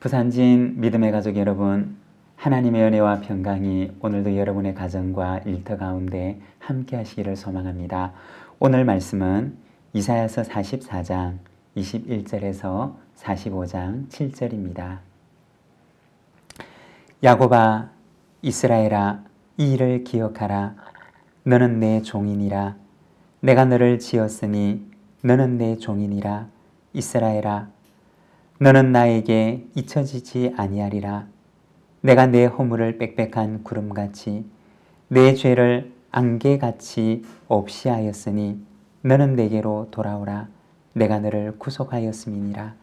부산진 믿음의 가족 여러분, 하나님의 은혜와 평강이 오늘도 여러분의 가정과 일터 가운데 함께 하시기를 소망합니다. 오늘 말씀은 이사야서 44장 21절에서 45장 7절입니다. 야곱아, 이스라엘아, 이 일을 기억하라. 너는 내 종이니라. 내가 너를 지었으니 너는 내 종이니라. 이스라엘아, 너는 나에게 잊혀지지 아니하리라. 내가 내 허물을 빽빽한 구름같이 내 죄를 안개같이 없이 하였으니 너는 내게로 돌아오라. 내가 너를 구속하였음이니라.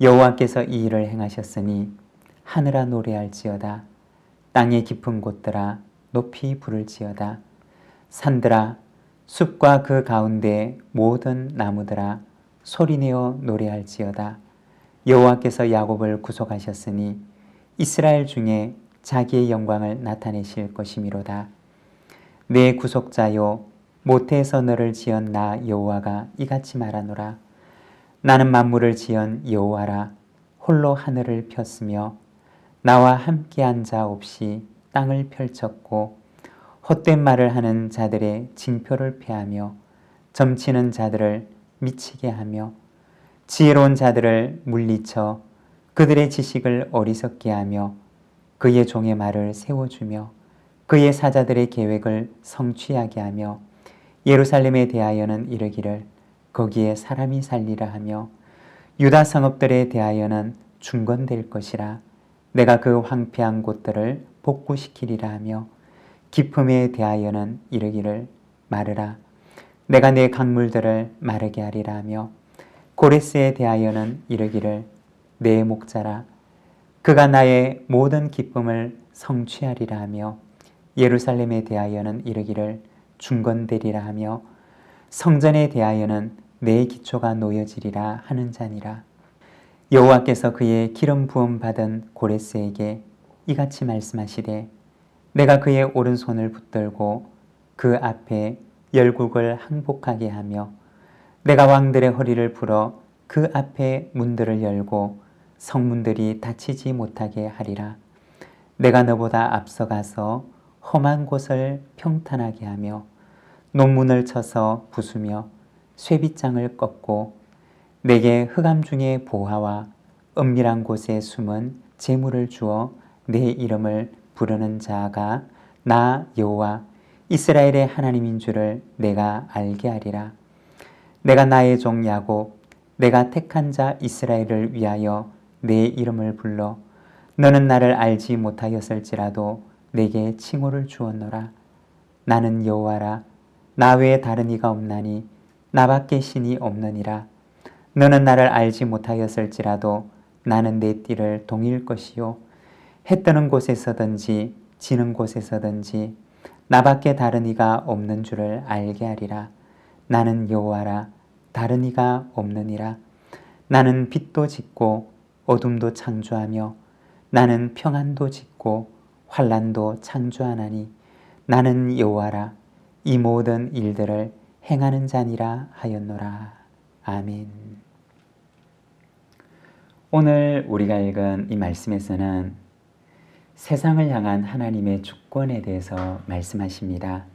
여호와께서 이 일을 행하셨으니 하늘아 노래할지어다. 땅의 깊은 곳들아 높이 부를지어다. 산들아, 숲과 그 가운데 모든 나무들아 소리내어 노래할지어다. 여호와께서 야곱을 구속하셨으니 이스라엘 중에 자기의 영광을 나타내실 것이미로다. 내 구속자요, 모태에서 너를 지은 나 여호와가 이같이 말하노라. 나는 만물을 지은 여호와라. 홀로 하늘을 폈으며 나와 함께한 자 없이 땅을 펼쳤고 헛된 말을 하는 자들의 징표를 폐하며 점치는 자들을 미치게 하며 지혜로운 자들을 물리쳐 그들의 지식을 어리석게 하며 그의 종의 말을 세워주며 그의 사자들의 계획을 성취하게 하며 예루살렘에 대하여는 이르기를 거기에 사람이 살리라 하며 유다 성읍들에 대하여는 중건될 것이라. 내가 그 황폐한 곳들을 복구시키리라 하며 깊음에 대하여는 이르기를 마르라. 내가 내 강물들을 마르게 하리라 하며 고레스에 대하여는 이르기를 내 목자라. 그가 나의 모든 기쁨을 성취하리라 하며 예루살렘에 대하여는 이르기를 중건되리라 하며 성전에 대하여는 내 기초가 놓여지리라 하는 자니라. 여호와께서 그의 기름 부음 받은 고레스에게 이같이 말씀하시되 내가 그의 오른손을 붙들고 그 앞에 열국을 항복하게 하며 내가 왕들의 허리를 풀어 그 앞에 문들을 열고 성문들이 닫히지 못하게 하리라. 내가 너보다 앞서가서 험한 곳을 평탄하게 하며 논문을 쳐서 부수며 쇠빗장을 꺾고 내게 흑암 중에 보화와 은밀한 곳에 숨은 재물을 주어 내 이름을 부르는 자가 나 여호와 이스라엘의 하나님인 줄을 내가 알게 하리라. 내가 나의 종 야곱, 내가 택한 자 이스라엘을 위하여 내 이름을 불러 너는 나를 알지 못하였을지라도 내게 칭호를 주었노라. 나는 여호와라. 나 외에 다른 이가 없나니 나밖에 신이 없느니라. 너는 나를 알지 못하였을지라도 나는 내 띠를 동일 것이요 해 뜨는 곳에서든지 지는 곳에서든지 나밖에 다른 이가 없는 줄을 알게 하리라. 나는 여호와라. 다른 이가 없느니라. 나는 빛도 짓고 어둠도 창조하며 나는 평안도 짓고 환난도 창조하나니 나는 여호와라. 이 모든 일들을 행하는 자니라 하였노라. 아멘. 오늘 우리가 읽은 이 말씀에서는 세상을 향한 하나님의 주권에 대해서 말씀하십니다.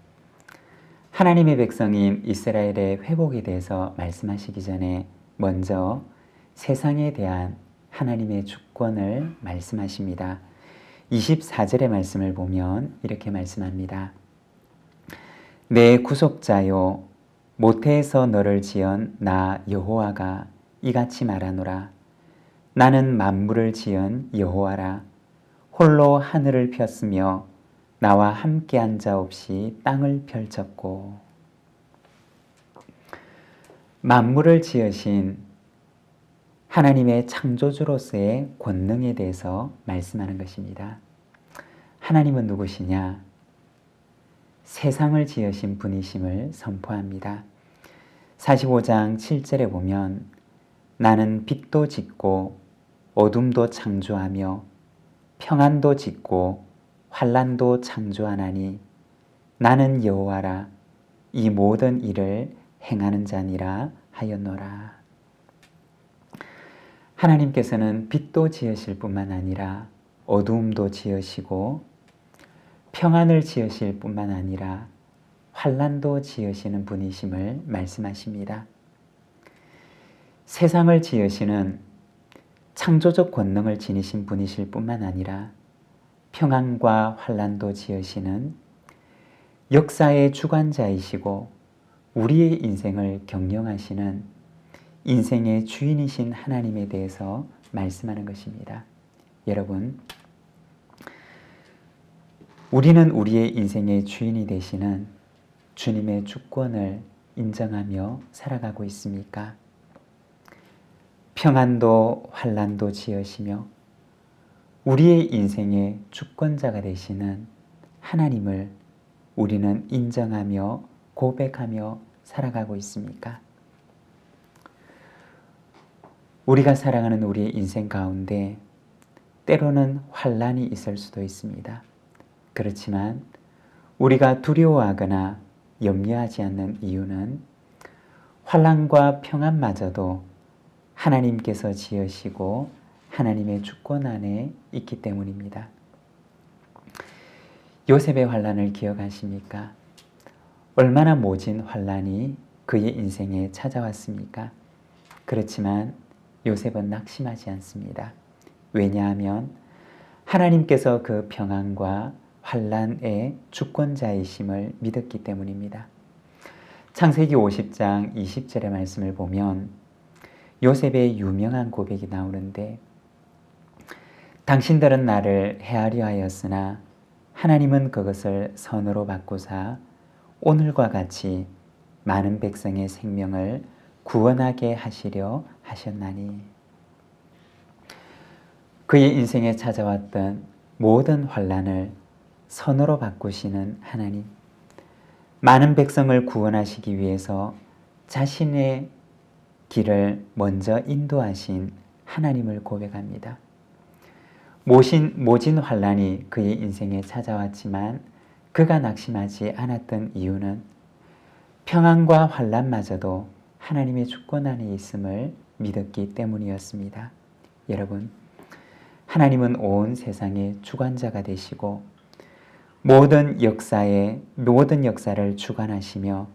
하나님의 백성인 이스라엘의 회복에 대해서 말씀하시기 전에 먼저 세상에 대한 하나님의 주권을 말씀하십니다. 24절의 말씀을 보면 이렇게 말씀합니다. 내 구속자요, 모태에서 너를 지은 나 여호와가 이같이 말하노라. 나는 만물을 지은 여호와라. 홀로 하늘을 폈으며 나와 함께한 자 없이 땅을 펼쳤고. 만물을 지으신 하나님의 창조주로서의 권능에 대해서 말씀하는 것입니다. 하나님은 누구시냐? 세상을 지으신 분이심을 선포합니다. 45장 7절에 보면 나는 빛도 짓고 어둠도 창조하며 평안도 짓고 환난도 창조하나니 나는 여호와라. 이 모든 일을 행하는 자니라 하였노라. 하나님께서는 빛도 지으실 뿐만 아니라 어두움도 지으시고 평안을 지으실 뿐만 아니라 환난도 지으시는 분이심을 말씀하십니다. 세상을 지으시는 창조적 권능을 지니신 분이실 뿐만 아니라 평안과 환난도 지으시는 역사의 주관자이시고 우리의 인생을 경영하시는 인생의 주인이신 하나님에 대해서 말씀하는 것입니다. 여러분, 우리는 우리의 인생의 주인이 되시는 주님의 주권을 인정하며 살아가고 있습니까? 평안도 환난도 지으시며 우리의 인생의 주권자가 되시는 하나님을 우리는 인정하며 고백하며 살아가고 있습니까? 우리가 살아가는 우리의 인생 가운데 때로는 환난이 있을 수도 있습니다. 그렇지만 우리가 두려워하거나 염려하지 않는 이유는 환난과 평안마저도 하나님께서 지으시고 하나님의 주권 안에 있기 때문입니다. 요셉의 환난을 기억하십니까? 얼마나 모진 환난이 그의 인생에 찾아왔습니까? 그렇지만 요셉은 낙심하지 않습니다. 왜냐하면 하나님께서 그 평안과 환난의 주권자이심을 믿었기 때문입니다. 창세기 50장 20절의 말씀을 보면 요셉의 유명한 고백이 나오는데, 당신들은 나를 해하려 하였으나 하나님은 그것을 선으로 바꾸사 오늘과 같이 많은 백성의 생명을 구원하게 하시려 하셨나니. 그의 인생에 찾아왔던 모든 환난을 선으로 바꾸시는 하나님, 많은 백성을 구원하시기 위해서 자신의 길을 먼저 인도하신 하나님을 고백합니다. 모진 환난이 그의 인생에 찾아왔지만 그가 낙심하지 않았던 이유는 평안과 환난마저도 하나님의 주권 안에 있음을 믿었기 때문이었습니다. 여러분, 하나님은 온 세상의 주관자가 되시고 모든 역사를 주관하시며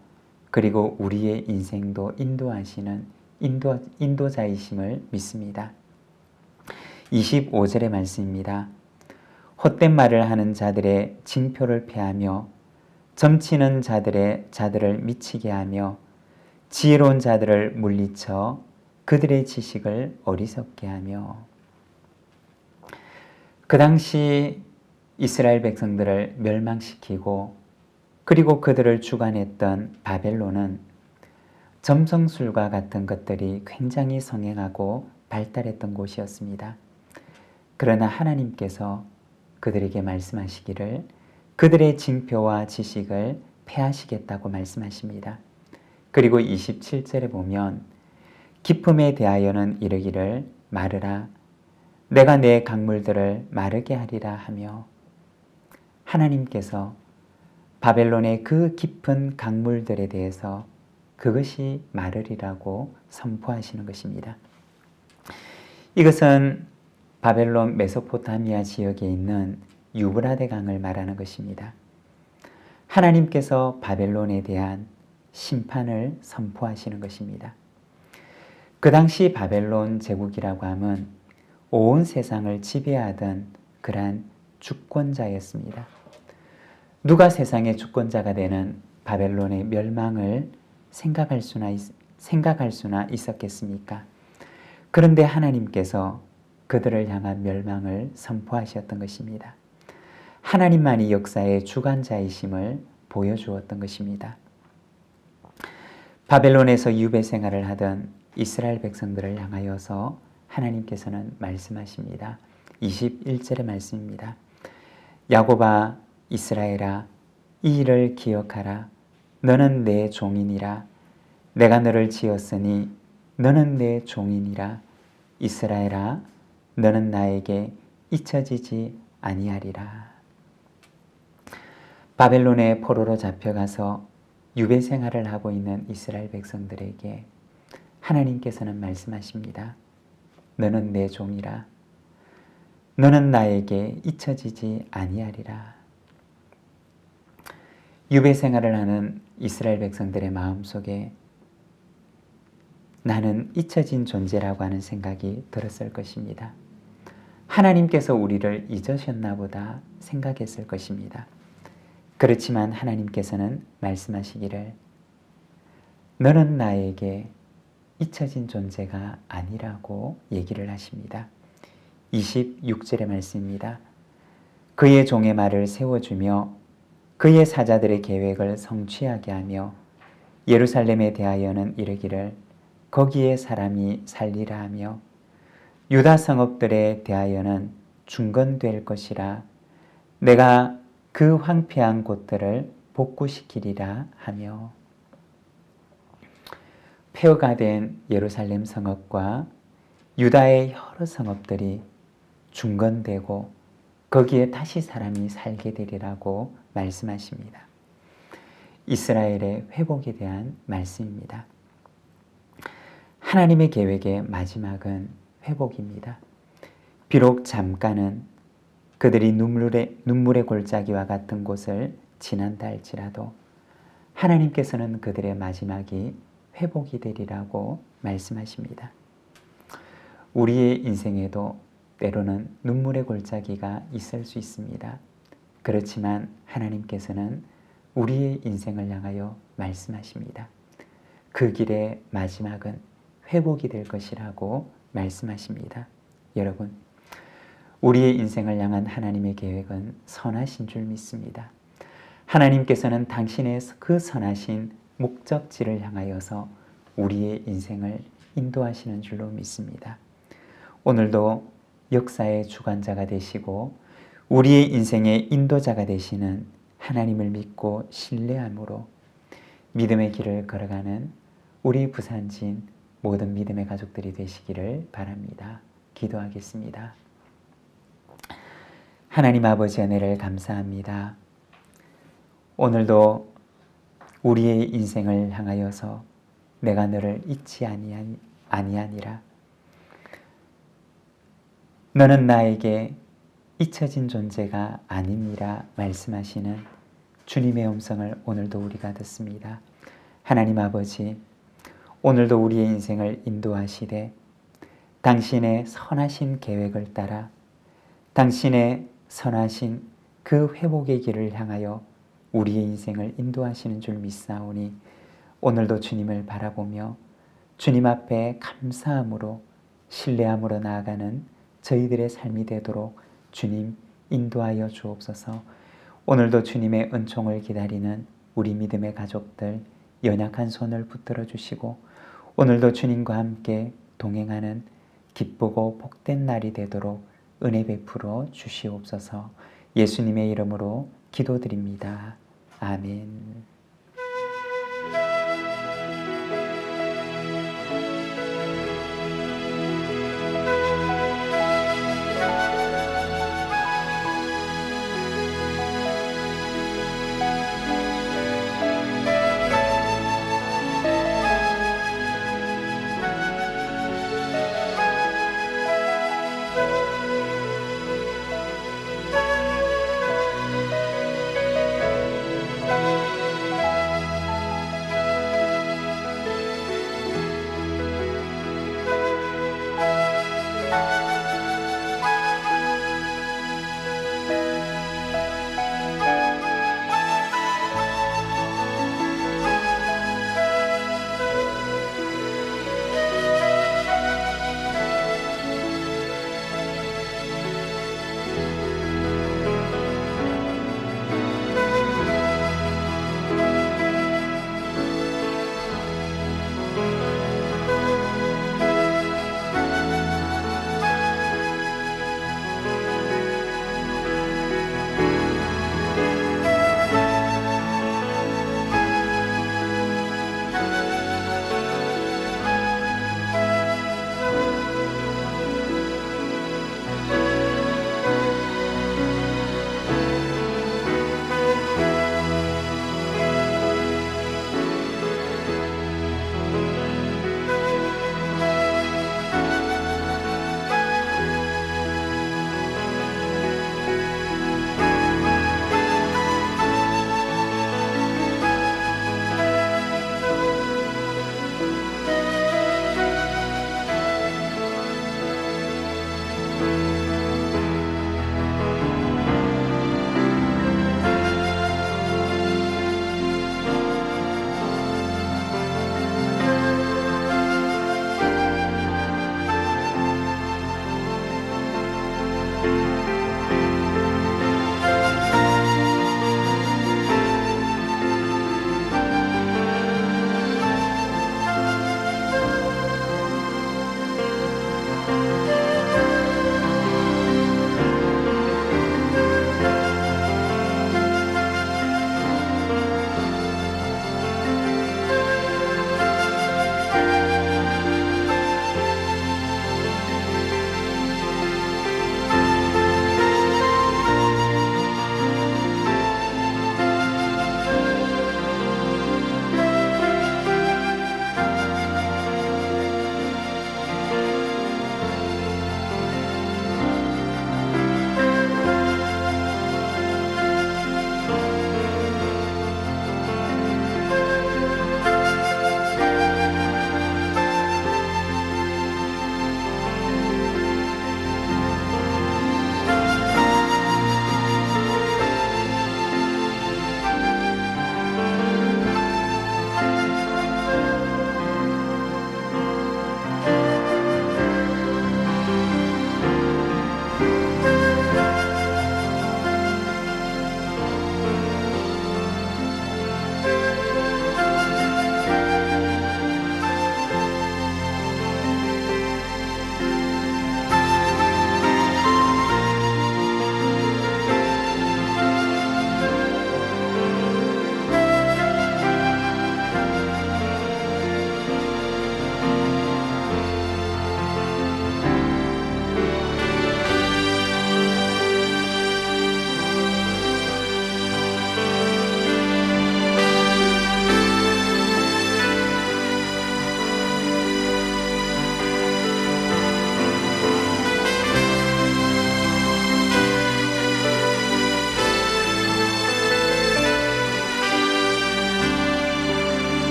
그리고 우리의 인생도 인도하시는 인도자이심을 믿습니다. 25절의 말씀입니다. 헛된 말을 하는 자들의 징표를 폐하며 점치는 자들을 미치게 하며 지혜로운 자들을 물리쳐 그들의 지식을 어리석게 하며. 그 당시 이스라엘 백성들을 멸망시키고 그리고 그들을 주관했던 바벨론은 점성술과 같은 것들이 굉장히 성행하고 발달했던 곳이었습니다. 그러나 하나님께서 그들에게 말씀하시기를 그들의 징표와 지식을 폐하시겠다고 말씀하십니다. 그리고 27절에 보면 기품에 대하여는 이르기를 마르라, 내가 내 강물들을 마르게 하리라 하며, 하나님께서 바벨론의 그 깊은 강물들에 대해서 그것이 마르리라고 선포하시는 것입니다. 이것은 바벨론 메소포타미아 지역에 있는 유브라데 강을 말하는 것입니다. 하나님께서 바벨론에 대한 심판을 선포하시는 것입니다. 그 당시 바벨론 제국이라고 하면 온 세상을 지배하던 그러한 주권자였습니다. 누가 세상의 주권자가 되는 바벨론의 멸망을 생각할 수나 있었겠습니까? 그런데 하나님께서 그들을 향한 멸망을 선포하셨던 것입니다. 하나님만이 역사의 주관자이심을 보여주었던 것입니다. 바벨론에서 유배 생활을 하던 이스라엘 백성들을 향하여서 하나님께서는 말씀하십니다. 21절의 말씀입니다. 야곱아 이스라엘아, 이 일을 기억하라. 너는 내 종이니라. 내가 너를 지었으니 너는 내 종이니라. 이스라엘아, 너는 나에게 잊혀지지 아니하리라. 바벨론의 포로로 잡혀가서 유배 생활을 하고 있는 이스라엘 백성들에게 하나님께서는 말씀하십니다. 너는 내 종이라. 너는 나에게 잊혀지지 아니하리라. 유배 생활을 하는 이스라엘 백성들의 마음속에 나는 잊혀진 존재라고 하는 생각이 들었을 것입니다. 하나님께서 우리를 잊으셨나 보다 생각했을 것입니다. 그렇지만 하나님께서는 말씀하시기를 너는 나에게 잊혀진 존재가 아니라고 얘기를 하십니다. 26절의 말씀입니다. 그의 종의 말을 세워주며 그의 사자들의 계획을 성취하게 하며 예루살렘에 대하여는 이르기를 거기에 사람이 살리라 하며 유다 성읍들에 대하여는 중건될 것이라 내가 그 황폐한 곳들을 복구시키리라 하며 폐허가 된 예루살렘 성읍과 유다의 여러 성읍들이 중건되고 거기에 다시 사람이 살게 되리라고 말씀하십니다. 이스라엘의 회복에 대한 말씀입니다. 하나님의 계획의 마지막은 회복입니다. 비록 잠깐은 그들이 눈물의 골짜기와 같은 곳을 지난다 할지라도 하나님께서는 그들의 마지막이 회복이 되리라고 말씀하십니다. 우리의 인생에도 때로는 눈물의 골짜기가 있을 수 있습니다. 그렇지만 하나님께서는 우리의 인생을 향하여 말씀하십니다. 그 길의 마지막은 회복이 될 것이라고 말씀하십니다. 여러분, 우리의 인생을 향한 하나님의 계획은 선하신 줄 믿습니다. 하나님께서는 당신의 그 선하신 목적지를 향하여서 우리의 인생을 인도하시는 줄로 믿습니다. 오늘도 역사의 주관자가 되시고 우리의 인생의 인도자가 되시는 하나님을 믿고 신뢰함으로 믿음의 길을 걸어가는 우리 부산진 모든 믿음의 가족들이 되시기를 바랍니다. 기도하겠습니다. 하나님 아버지 은혜를 감사합니다. 오늘도 우리의 인생을 향하여서 내가 너를 잊지 아니하니라. 너는 나에게 잊혀진 존재가 아니니라 말씀하시는 주님의 음성을 오늘도 우리가 듣습니다. 하나님 아버지, 오늘도 우리의 인생을 인도하시되 당신의 선하신 계획을 따라 당신의 선하신 그 회복의 길을 향하여 우리의 인생을 인도하시는 줄 믿사오니 오늘도 주님을 바라보며 주님 앞에 감사함으로 신뢰함으로 나아가는 저희들의 삶이 되도록 주님 인도하여 주옵소서. 오늘도 주님의 은총을 기다리는 우리 믿음의 가족들 연약한 손을 붙들어 주시고 오늘도 주님과 함께 동행하는 기쁘고 복된 날이 되도록 은혜 베풀어 주시옵소서. 예수님의 이름으로 기도드립니다. 아멘.